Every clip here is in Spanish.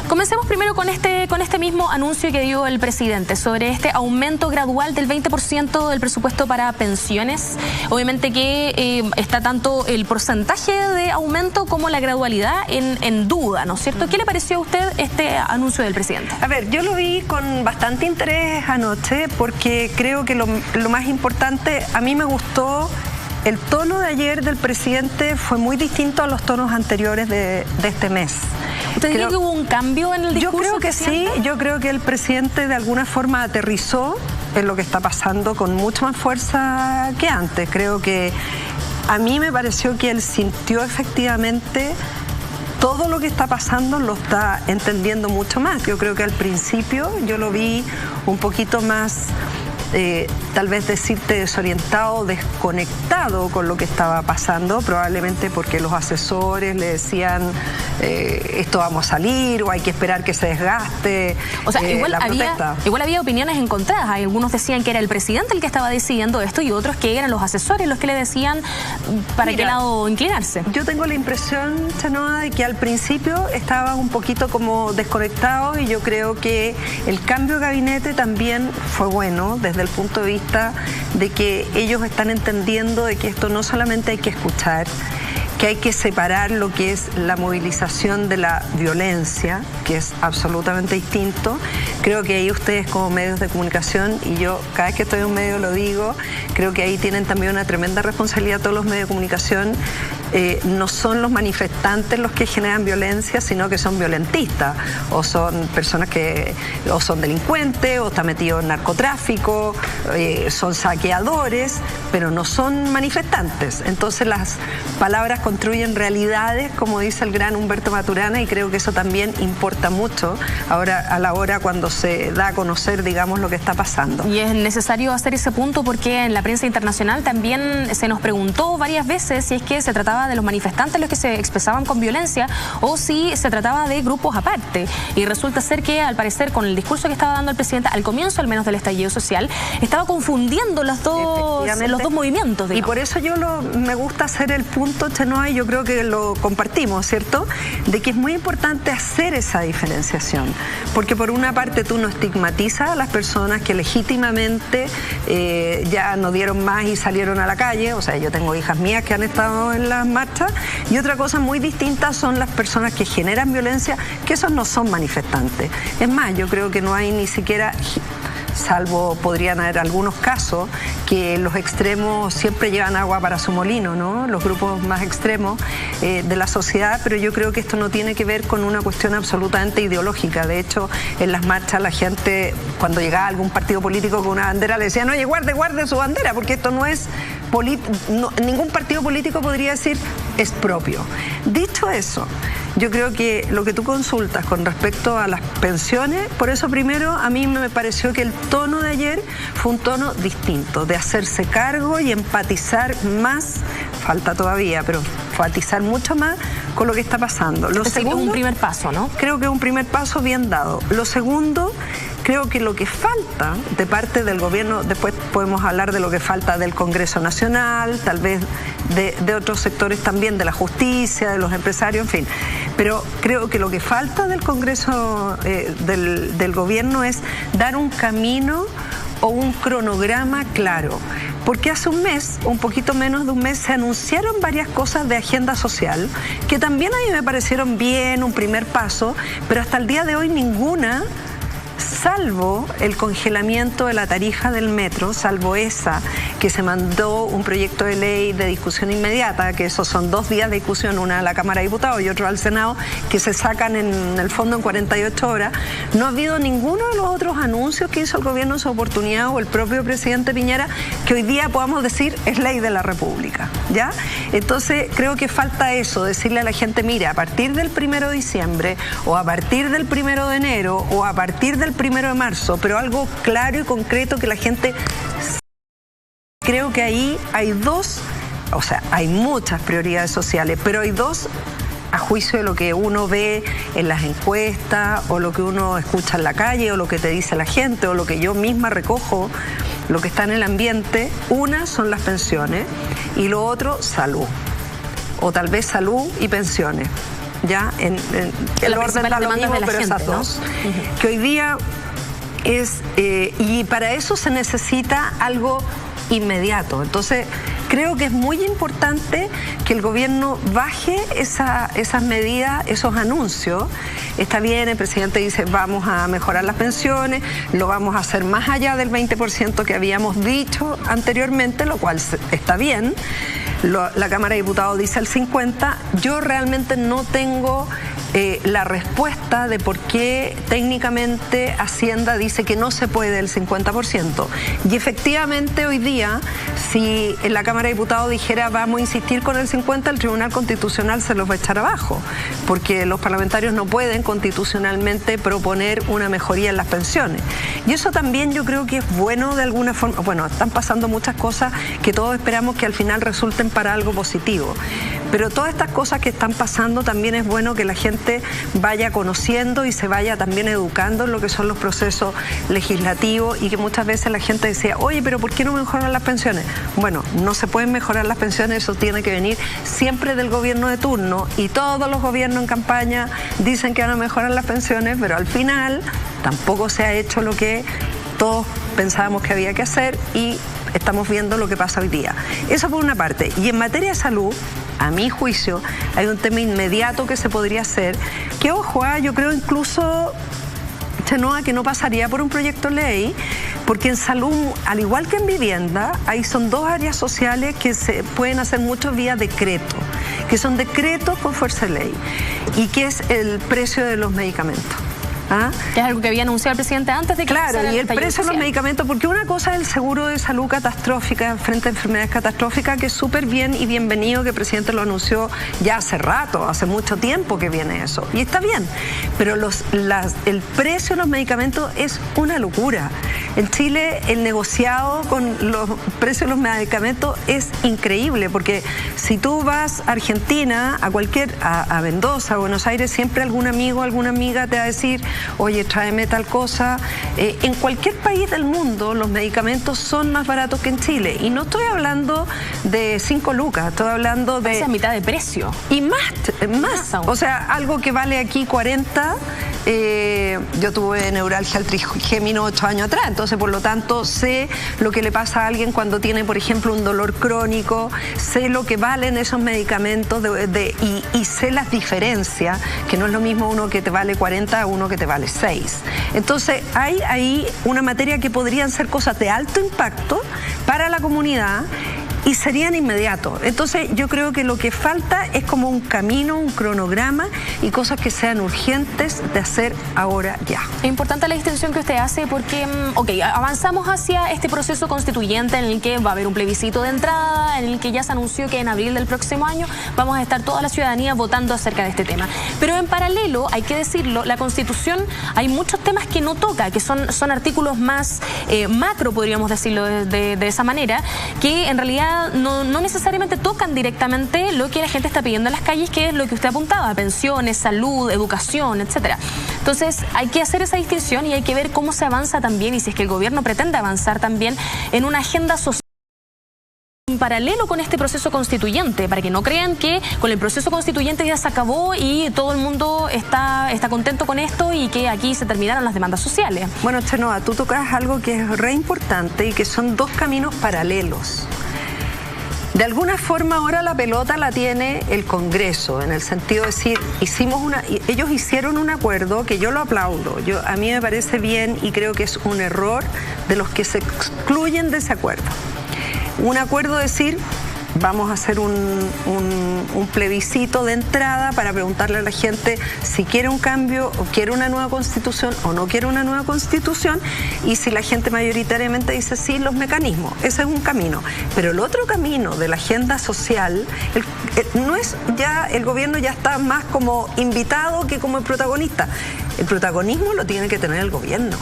Comencemos primero con este mismo anuncio que dio el presidente sobre este aumento gradual del 20% del presupuesto para pensiones. Obviamente que está tanto el porcentaje de aumento como la gradualidad en duda, ¿no es cierto? ¿Qué le pareció a usted este anuncio del presidente? A ver, yo lo vi con bastante interés anoche porque creo que lo más importante, a mí me gustó. El tono de ayer del presidente fue muy distinto a los tonos anteriores de este mes. ¿Usted diría que hubo un cambio en el discurso? Yo creo que sí, yo creo que el presidente de alguna forma aterrizó en lo que está pasando con mucha más fuerza que antes. Creo que a mí me pareció que él sintió efectivamente todo lo que está pasando, lo está entendiendo mucho más. Yo creo que al principio yo lo vi un poquito más... tal vez decirte desorientado, desconectado con lo que estaba pasando, probablemente porque los asesores le decían esto vamos a salir o hay que esperar que se desgaste. O sea, igual había opiniones encontradas. Algunos decían que era el presidente el que estaba decidiendo esto y otros que eran los asesores los que le decían para qué lado inclinarse. Yo tengo la impresión, Chenoa, de que al principio estaban un poquito como desconectados y yo creo que el cambio de gabinete también fue bueno desde el punto de vista de que ellos están entendiendo de que esto no solamente hay que escuchar, que hay que separar lo que es la movilización de la violencia, que es absolutamente distinto. Creo que ahí ustedes como medios de comunicación, y yo cada vez que estoy en un medio lo digo, creo que ahí tienen también una tremenda responsabilidad todos los medios de comunicación. No son los manifestantes los que generan violencia, sino que son violentistas, o son personas que o son delincuentes, o están metidos en narcotráfico, son saqueadores, pero no son manifestantes. Entonces las palabras construyen realidades, como dice el gran Humberto Maturana, y creo que eso también importa mucho ahora a la hora cuando se da a conocer, digamos, lo que está pasando. Y es necesario hacer ese punto porque en la prensa internacional también se nos preguntó varias veces si es que se trataba de los manifestantes los que se expresaban con violencia o si se trataba de grupos aparte. Y resulta ser que, al parecer, con el discurso que estaba dando el presidente, al comienzo al menos del estallido social, estaba confundiendo los dos movimientos, digamos. Y por eso me gusta hacer el punto, Chenoa, y yo creo que lo compartimos, ¿cierto? De que es muy importante hacer esa diferenciación. Porque por una parte tú no estigmatizas a las personas que legítimamente ya no dieron más y salieron a la calle. O sea, yo tengo hijas mías que han estado en las marchas, y otra cosa muy distinta son las personas que generan violencia, que esos no son manifestantes. Es más, yo creo que no hay ni siquiera, salvo podrían haber algunos casos, que los extremos siempre llevan agua para su molino, ¿no? Los grupos más extremos de la sociedad, pero yo creo que esto no tiene que ver con una cuestión absolutamente ideológica. De hecho, en las marchas la gente, cuando llegaba algún partido político con una bandera, le decían, oye, guarde su bandera, porque esto no es ningún partido político podría decir es propio. Dicho eso, yo creo que lo que tú consultas con respecto a las pensiones, por eso primero a mí me pareció que el tono de ayer fue un tono distinto, de hacerse cargo y empatizar más, falta todavía, pero empatizar mucho más con lo que está pasando. Lo segundo, un primer paso, ¿no? Creo que es un primer paso bien dado. Lo segundo, creo que lo que falta de parte del gobierno, después podemos hablar de lo que falta del Congreso Nacional, tal vez de otros sectores también, de la justicia, de los empresarios, en fin. Pero creo que lo que falta del Congreso, del gobierno, es dar un camino o un cronograma claro. Porque hace un mes, un poquito menos de un mes, se anunciaron varias cosas de agenda social que también a mí me parecieron bien, un primer paso, pero hasta el día de hoy ninguna, salvo el congelamiento de la tarifa del metro, salvo esa que se mandó un proyecto de ley de discusión inmediata, que esos son 2 días de discusión, una a la Cámara de Diputados y otro al Senado, que se sacan en el fondo en 48 horas, no ha habido ninguno de los otros anuncios que hizo el gobierno en su oportunidad o el propio presidente Piñera que hoy día podamos decir es ley de la República, ¿ya? Entonces creo que falta eso, decirle a la gente, mira, a partir del 1 de diciembre o a partir del 1 de enero o a partir del 1 de marzo, pero algo claro y concreto que la gente... Creo que ahí hay dos, o sea, hay muchas prioridades sociales, pero hay dos, a juicio de lo que uno ve en las encuestas, o lo que uno escucha en la calle, o lo que te dice la gente, o lo que yo misma recojo, lo que está en el ambiente. Una son las pensiones y lo otro, salud. O tal vez salud y pensiones. ya en el orden da lo mismo, pero esas dos, que hoy día es, y para eso se necesita algo inmediato. Entonces, creo que es muy importante que el gobierno baje esas medidas, esos anuncios. Está bien, el presidente dice vamos a mejorar las pensiones, lo vamos a hacer más allá del 20% que habíamos dicho anteriormente, lo cual está bien. La Cámara de Diputados dice el 50%. Yo realmente no tengo la respuesta de por qué técnicamente Hacienda dice que no se puede el 50%. Y efectivamente hoy día, si en la Cámara de Diputados dijera vamos a insistir con el 50%, el Tribunal Constitucional se los va a echar abajo, porque los parlamentarios no pueden constitucionalmente proponer una mejoría en las pensiones. Y eso también yo creo que es bueno de alguna forma. Bueno, están pasando muchas cosas que todos esperamos que al final resulten para algo positivo. Pero todas estas cosas que están pasando también es bueno que la gente vaya conociendo y se vaya también educando en lo que son los procesos legislativos, y que muchas veces la gente decía, oye, pero ¿por qué no mejoran las pensiones? Bueno, no se pueden mejorar las pensiones, eso tiene que venir siempre del gobierno de turno, y todos los gobiernos en campaña dicen que van a mejorar las pensiones, pero al final tampoco se ha hecho lo que todos pensábamos que había que hacer, y estamos viendo lo que pasa hoy día. Eso por una parte. Y en materia de salud, a mi juicio, hay un tema inmediato que se podría hacer, que ojo, yo creo incluso, Chenoa, que no pasaría por un proyecto de ley, porque en salud, al igual que en vivienda, ahí son dos áreas sociales que se pueden hacer mucho vía decreto, que son decretos con fuerza de ley, y que es el precio de los medicamentos. Que es algo que había anunciado el presidente antes de que... Claro, y el precio de los medicamentos, porque una cosa es el seguro de salud catastrófica frente a enfermedades catastróficas, que es súper bien y bienvenido, que el presidente lo anunció ya hace rato, hace mucho tiempo que viene eso, y está bien, pero el precio de los medicamentos es una locura. En Chile el negociado con los precios de los medicamentos es increíble, porque si tú vas a Argentina, a Mendoza, a Buenos Aires, siempre algún amigo, alguna amiga te va a decir, oye, tráeme tal cosa. En cualquier país del mundo los medicamentos son más baratos que en Chile, y no estoy hablando de 5 lucas, estoy hablando de... Esa mitad de precio. Y más. O sea, algo que vale aquí 40, yo tuve neuralgia al trigémino 8 años atrás, entonces por lo tanto sé lo que le pasa a alguien cuando tiene, por ejemplo, un dolor crónico, sé lo que valen esos medicamentos y sé las diferencias, que no es lo mismo uno que te vale 40 a uno que te vale 6. Entonces hay ahí una materia que podrían ser cosas de alto impacto para la comunidad y serían inmediatos. Entonces yo creo que lo que falta es como un camino, un cronograma y cosas que sean urgentes de hacer ahora ya. Es importante la distinción que usted hace porque, avanzamos hacia este proceso constituyente en el que va a haber un plebiscito de entrada, en el que ya se anunció que en abril del próximo año vamos a estar toda la ciudadanía votando acerca de este tema. Pero en paralelo, hay que decirlo, la Constitución hay muchos temas que no toca, que son artículos más macro, podríamos decirlo de esa manera, que en realidad no necesariamente tocan directamente lo que la gente está pidiendo en las calles, que es lo que usted apuntaba, pensiones, salud, educación, etcétera. Entonces hay que hacer esa distinción y hay que ver cómo se avanza también, y si es que el gobierno pretende avanzar también en una agenda social en paralelo con este proceso constituyente, para que no crean que con el proceso constituyente ya se acabó y todo el mundo está contento con esto y que aquí se terminaron las demandas sociales. Bueno, Chenoa, tú tocas algo que es re importante y que son dos caminos paralelos. De alguna forma ahora la pelota la tiene el Congreso, en el sentido de decir, ellos hicieron un acuerdo que yo lo aplaudo, a mí me parece bien y creo que es un error de los que se excluyen de ese acuerdo. Un acuerdo de decir, vamos a hacer un plebiscito de entrada para preguntarle a la gente si quiere un cambio o quiere una nueva constitución o no quiere una nueva constitución, y si la gente mayoritariamente dice sí, los mecanismos. Ese es un camino. Pero el otro camino de la agenda social, no es ya, el gobierno ya está más como invitado que como el protagonista. El protagonismo lo tiene que tener el gobierno.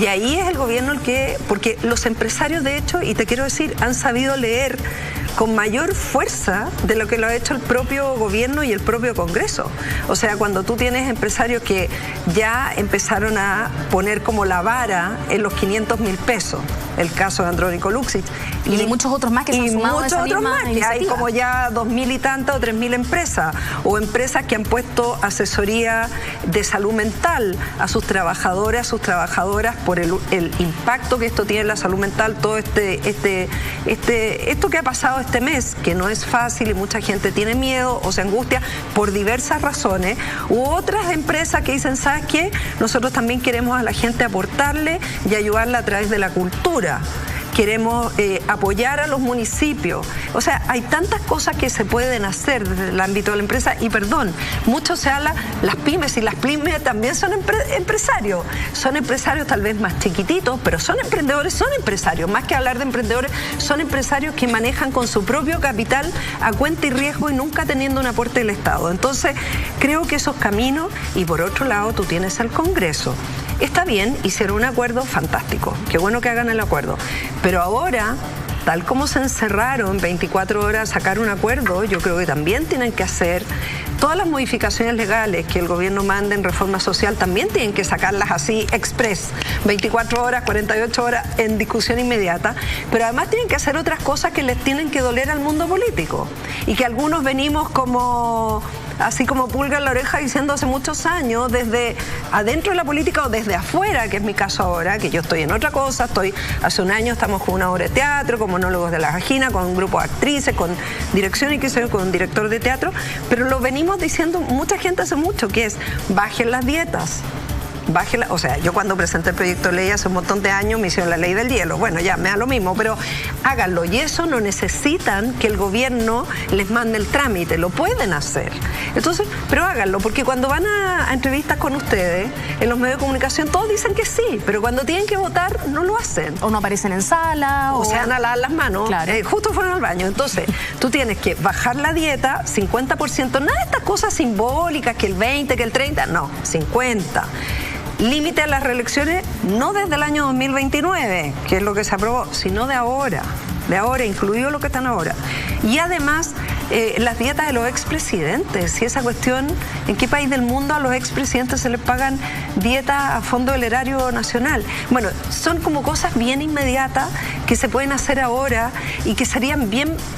Y ahí es el gobierno el que, porque los empresarios de hecho, y te quiero decir, han sabido leer con mayor fuerza de lo que lo ha hecho el propio gobierno y el propio Congreso. O sea, cuando tú tienes empresarios que ya empezaron a poner como la vara en los 500.000 pesos, el caso de Andrónico Luksic. Y de muchos otros más que se han sumado a esa misma iniciativa. Hay como ya 2.000 y tantas o 3.000 empresas, o empresas que han puesto asesoría de salud mental a sus trabajadoras por el impacto que esto tiene en la salud mental, todo esto que ha pasado este mes, que no es fácil y mucha gente tiene miedo o se angustia por diversas razones, u otras empresas que dicen, ¿sabes qué? Nosotros también queremos a la gente aportarle y ayudarla a través de la cultura. Queremos apoyar a los municipios. O sea, hay tantas cosas que se pueden hacer desde el ámbito de la empresa. Y perdón, mucho se habla, las pymes, y las pymes también son empresarios. Son empresarios tal vez más chiquititos, pero son emprendedores, son empresarios. Más que hablar de emprendedores, son empresarios que manejan con su propio capital a cuenta y riesgo y nunca teniendo un aporte del Estado. Entonces, creo que esos caminos, y por otro lado tú tienes el Congreso. Está bien, hicieron un acuerdo fantástico, qué bueno que hagan el acuerdo, pero ahora, tal como se encerraron 24 horas a sacar un acuerdo, yo creo que también tienen que hacer todas las modificaciones legales que el gobierno mande en reforma social, también tienen que sacarlas así express, 24 horas, 48 horas en discusión inmediata, pero además tienen que hacer otras cosas que les tienen que doler al mundo político y que algunos venimos como así como pulga en la oreja diciendo hace muchos años, desde adentro de la política o desde afuera, que es mi caso ahora, que yo estoy en otra cosa, hace un año estamos con una obra de teatro, con monólogos de la vagina, con un grupo de actrices, con dirección y qué sé yo, con un director de teatro, pero lo venimos diciendo mucha gente hace mucho, que es bajen las dietas. O sea, yo cuando presenté el proyecto de ley hace un montón de años me hicieron la ley del hielo, bueno, ya me da lo mismo, pero háganlo, y eso no necesitan que el gobierno les mande el trámite, lo pueden hacer. Entonces, pero háganlo, porque cuando van a entrevistas con ustedes, en los medios de comunicación, todos dicen que sí, pero cuando tienen que votar, no lo hacen. O no aparecen en sala, o se van a lavar las manos, claro. Justo fueron al baño. Entonces, tú tienes que bajar la dieta, 50%, nada de estas cosas simbólicas, que el 20, que el 30, no, 50. Límite a las reelecciones no desde el año 2029, que es lo que se aprobó, sino de ahora, incluido lo que están ahora. Y además, las dietas de los expresidentes, y esa cuestión, ¿en qué país del mundo a los expresidentes se les pagan dietas a fondo del erario nacional? Bueno, son como cosas bien inmediatas que se pueden hacer ahora y que serían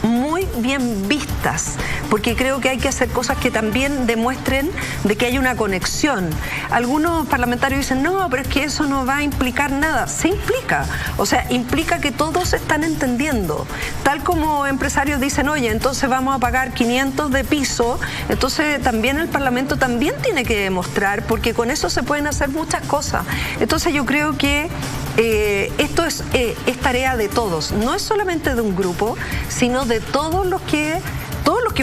muy bien vistas, porque creo que hay que hacer cosas que también demuestren de que hay una conexión. Algunos parlamentarios dicen, no, pero es que eso no va a implicar nada. Se implica, o sea, implica que todos están entendiendo. Tal como empresarios dicen, oye, entonces vamos a pagar 500 de piso, entonces también el Parlamento también tiene que demostrar, porque con eso se pueden hacer muchas cosas. Entonces yo creo que esto es tarea de todos, no es solamente de un grupo, sino de todos los que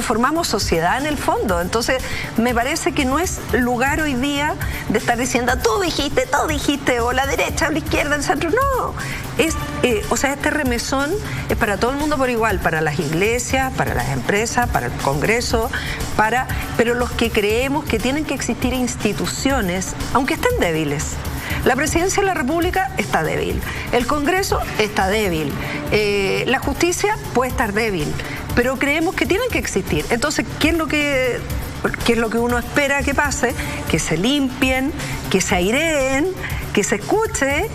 formamos sociedad en el fondo. Entonces me parece que no es lugar hoy día de estar diciendo tú dijiste, o la derecha o la izquierda, el centro, no. O sea, este remesón es para todo el mundo por igual, para las iglesias, para las empresas, para el Congreso, pero los que creemos que tienen que existir instituciones, aunque estén débiles. La Presidencia de la República está débil, el Congreso está débil, la justicia puede estar débil, pero creemos que tienen que existir. Entonces, ¿qué es lo que uno espera que pase? Que se limpien, que se aireen, que se escuche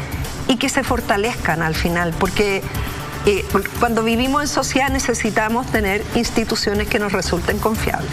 y que se fortalezcan al final, porque cuando vivimos en sociedad necesitamos tener instituciones que nos resulten confiables.